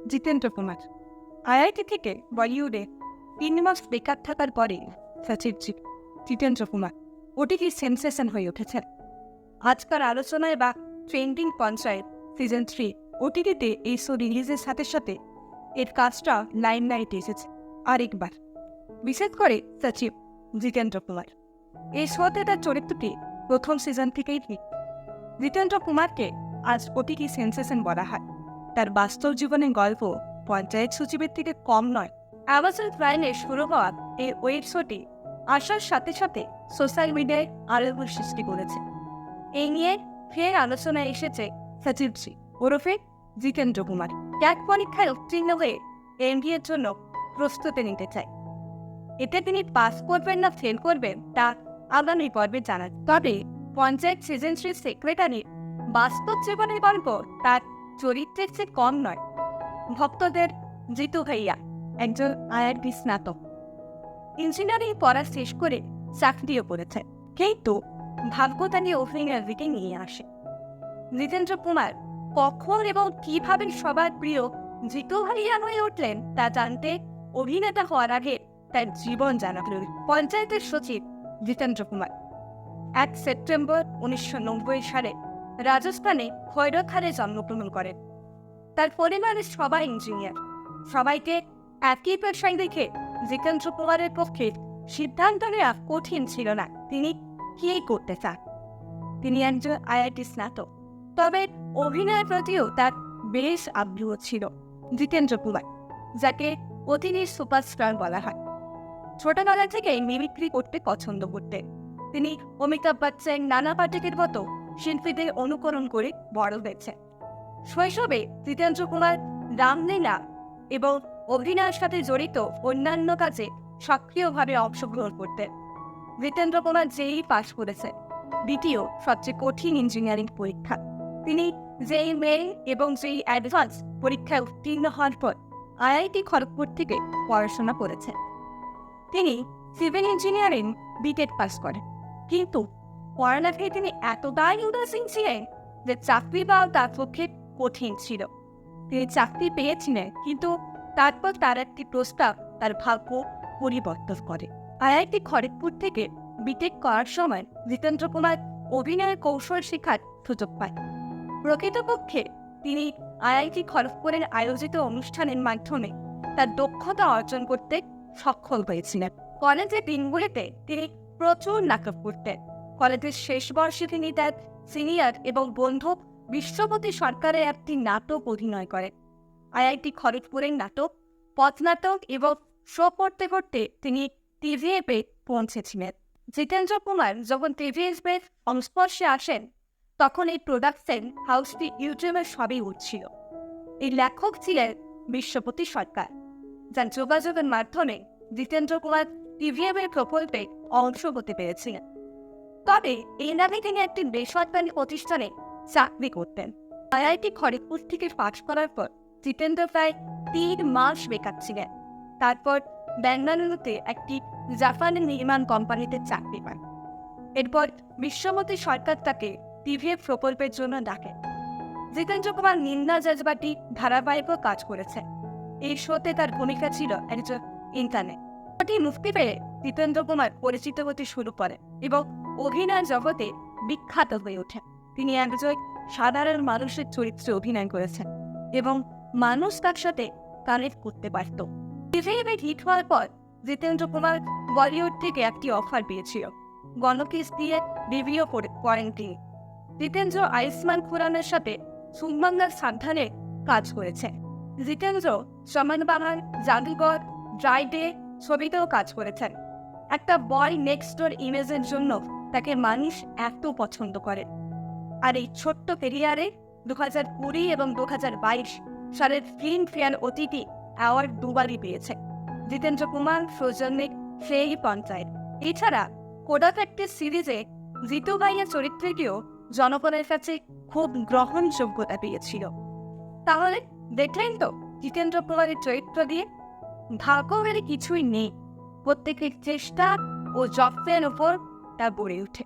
Jitendra Kumar IIT থেকে বলিউডে 3 মাস বেকার থাকার পরে জিতেন্দ্র কুমার ওটিটি সেন্সেশন হয়ে উঠেছেন। আজকাল আলোচনায় বা ট্রেন্ডিং পঞ্চায়েত সিজন 3 ওটিটিতে এই শো রিলিজের সাথে সাথে এর কাজটা লাইমলাইটে এসেছে আরেকবার, বিশেষ করে সচিব জিতেন্দ্র কুমার। এই শোতে তার চরিত্রটি প্রথম সিজন থেকেই ঠিক। জিতেন্দ্র কুমারকে আজ ওটিটি সেন্সেশন বলা হয়। তার বাস্তব জীবনের গল্প পঞ্চায়েত সচিবের থেকে কম নয়। অ্যামাজন প্রাইমে শুরু হওয়া এই ওয়েব শোটি আসার সাথে সাথে সোশ্যাল মিডিয়ায় আলোড়ন সৃষ্টি করেছে। এই নিয়ে ফের আলোচনায় এসেছে সচিবজি ওরফে জিতেন্দ্র কুমার। ক্যাট পরীক্ষায় উত্তীর্ণ হয়ে এমবিএর জন্য প্রস্তুতি নিতে চায়। এতে তিনি পাস করবেন না ফেল করবেন তা আগামী পর্বে জানান। তবে পঞ্চায়েত সিজন 3 সেক্রেটারির বাস্তব জীবনের গল্প তার চরিত্রের চেয়ে কম নয়। ভক্তদের জিতু ভাইয়া একজন আইআইটি স্নাতক, ইঞ্জিনিয়ারিং পড়া শেষ করে চাকরিও করেছেন, কিন্তু ভাগ্যতালী অভিনয়ের দিকে নিয়ে আসে। জিতেন্দ্র কুমার কখন এবং কিভাবে সবার প্রিয় জিতু ভাইয়া হয়ে উঠলেন তা জানতে অভিনেতা হওয়ার আগে তার জীবন জানা প্রয়োজন। পঞ্চায়েতের সচিব জিতেন্দ্র কুমার 1 সেপ্টেম্বর 1990 সালে রাজস্থানে খৈরখারে জন্মগ্রহণ করেন। তার পরিবারের সবাই ইঞ্জিনিয়ার। সবাইকে একই পেশায় দেখে জিতেন্দ্র কুমারের পক্ষে সিদ্ধান্ত নেওয়া কঠিন ছিল না তিনি কি করতে চান। তিনি একজন আইআইটি স্নাতক, তবে অভিনয়ের প্রতিও তার বেশ আগ্রহ ছিল। জিতেন্দ্র কুমার, যাকে অতিথির সুপারস্টার বলা হয়, ছোটবেলা থেকেই মিমিক্রি করতে পছন্দ করতেন। তিনি অমিতাভ বচ্চন, নানা পাটেকরের মতো শিল্পীদের অনুকরণ করে বড় হয়েছে। শৈশবে জিতেন্দ্র কুমার রামলীলা এবং অভিনয়ের সাথে জড়িত অন্যান্য কাজে সক্রিয়ভাবে অংশগ্রহণ করতেন। জিতেন্দ্র কুমার জেই পাশ করেছেন, দ্বিতীয় সবচেয়ে কঠিন ইঞ্জিনিয়ারিং পরীক্ষা। তিনি জেই মেইন এবং জেই অ্যাডভান্স পরীক্ষায় উত্তীর্ণ হওয়ার পর আইআইটি খড়গপুর থেকে পড়াশোনা করেছেন। তিনি সিভিল ইঞ্জিনিয়ারিং বিটেক পাস করেন, কিন্তু পড়ালেখায় তিনি এতটাই উদাসীন ছিলেন যে চাকরি পাওয়া তার পক্ষে কঠিন ছিল। তিনি চাকরি পেয়েছিলেন, কিন্তু তারপর তার একটি প্রস্তাব তার ভাগ্য পরিবর্তন করে। আইআইটি খড়গপুর থেকে বিটেক করার সময় জিতেন্দ্র কুমার অভিনয়ের কৌশল শেখার সুযোগ পায়। প্রকৃতপক্ষে তিনি আইআইটি খড়গপুরের আয়োজিত অনুষ্ঠানের মাধ্যমে তার দক্ষতা অর্জন করতে সক্ষম হয়েছিলেন। কলেজের দিনগুলিতে তিনি প্রচুর নাটক করতেন। কলেজের শেষ বর্ষে তিনি তার সিনিয়র এবং বন্ধু বিশ্বপতি সরকারের একটি নাটক অভিনয় করেন। আইআইটি খড়গপুরের নাটক, পথ নাটক এবং শো করতে করতে তিনি টিভিএফে পৌঁছেছিলেন। জিতেন্দ্র কুমার যখন টিভিএফের সংস্পর্শে আসেন, তখন এই প্রোডাকশন হাউসটি ইউটিউবের সবই উঠছিল। এই লেখক ছিলেন বিশ্বপতি সরকার, যার যোগাযোগের মাধ্যমে জিতেন্দ্র কুমার টিভিএফের প্রকল্পে অংশ হতে পেরেছিলেন। তবে এই নামে তিনি একটি বেসরকারি প্রতিষ্ঠানে চাকরি করতেন। আইআইটি খড়গপুর থেকে পাশ করার পর জিতেন্দ্র প্রায় 3 মাস বেকার ছিলেন। তারপর বেঙ্গালুরুতে একটি জাপানি নির্মাণ কোম্পানিতে চাকরি পান। এরপর বিশ্বপতি সরকার তাকে টিভিএফ প্রকল্পের জন্য ডাকেন। জিতেন্দ্র কুমার নিন্দা জজবাটি ধারাবাহিকও কাজ করেছেন। এই শোতে তার ভূমিকা ছিল একজন ইন্টারনেট। শোটি মুক্তি পেয়ে জিতেন্দ্র কুমার পরিচিত হতে শুরু করেন এবং অভিনয় জগতে বিখ্যাত হয়ে ওঠেন। তিনি একজন সাধারণ মানুষের চরিত্রে অভিনয় করেছেন এবং মানুষ তার সাথে কানেক্ট করতে পারত। টিভিএফে হিট হওয়ার পর জিতেন্দ্র কুমার বলিউড থেকে একটি অফার পেয়েছিল। গণকেশ দিয়ে রিভিউ করেন তিনি। জিতেন্দ্র আয়ুষ্মান খুরানের সাথে সুমঙ্গল সাবধানে কাজ করেছেন। জিতেন্দ্র সমান বাহান, জাদুঘর, ড্রাই ডে ছবিতেও কাজ করেছেন। একটা বয় নেক্সট ডোর ইমেজের জন্য তাকে মানুষ এত পছন্দ করে। আর এই ছোট্ট ক্যারিয়ারে 2020 এবং 2022 সালের ফিল্মফেয়ার অতিথি অ্যাওয়ার্ড দুবারই পেয়েছে জিতেন্দ্র কুমার সৌজন্যে সেই পঞ্চায়েত। এছাড়া কোডাক একটি সিরিজে জিতু ভাইয়ের চরিত্রটিও জনগণের কাছে খুব গ্রহণযোগ্যতা পেয়েছিল। তাহলে দেখলেন তো জিতেন্দ্র কুমারের চরিত্র দিয়ে ভাগ্যের কিছুই নেই, প্রত্যেকের চেষ্টা ও যত্নের উপর তা গড়ে ওঠে।